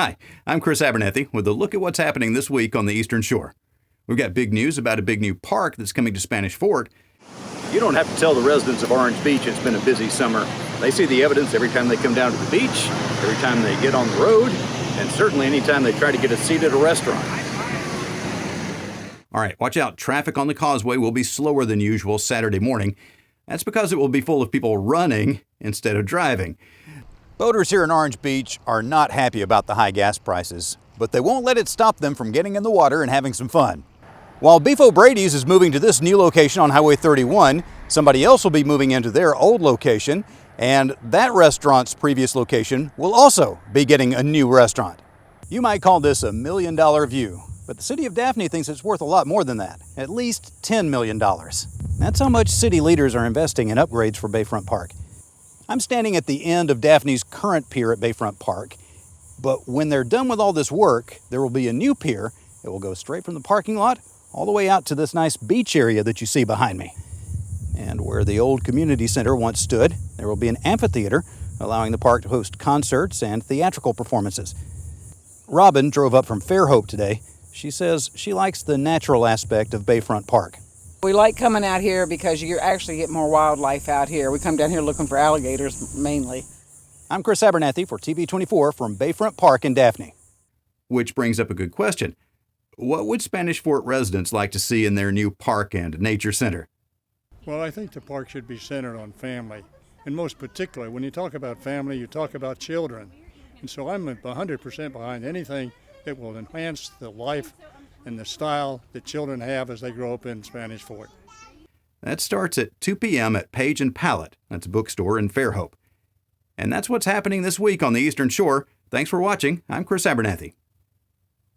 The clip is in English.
Hi, I'm Chris Abernathy with a look at what's happening this week on the Eastern Shore. We've got big news about a big new park that's coming to Spanish Fort. You don't have to tell the residents of Orange Beach it's been a busy summer. They see the evidence every time they come down to the beach, every time they get on the road, and certainly anytime they try to get a seat at a restaurant. All right, watch out. Traffic on the causeway will be slower than usual Saturday morning. That's because it will be full of people running instead of driving. Boaters here in Orange Beach are not happy about the high gas prices, but they won't let it stop them from getting in the water and having some fun. While Beef O'Brady's is moving to this new location on Highway 31, somebody else will be moving into their old location, and that restaurant's previous location will also be getting a new restaurant. You might call this a $1 million view, but the city of Daphne thinks it's worth a lot more than that, at least $10 million. That's how much city leaders are investing in upgrades for Bayfront Park. I'm standing at the end of Daphne's current pier at Bayfront Park, but when they're done with all this work, there will be a new pier. It will go straight from the parking lot all the way out to this nice beach area that you see behind me. And where the old community center once stood, there will be an amphitheater, allowing the park to host concerts and theatrical performances. Robin drove up from Fairhope today. She says she likes the natural aspect of Bayfront Park. We like coming out here because you actually get more wildlife out here. We come down here looking for alligators mainly. I'm Chris Abernathy for TV 24 from Bayfront Park in Daphne. Which brings up a good question. What would Spanish Fort residents like to see in their new park and nature center? Well, I think the park should be centered on family. And most particularly, when you talk about family, you talk about children. And so I'm 100% behind anything that will enhance the life and the style that children have as they grow up in Spanish Fort. That starts at 2 p.m. at Page and Palette. That's a bookstore in Fairhope. And that's what's happening this week on the Eastern Shore. Thanks for watching. I'm Chris Abernathy.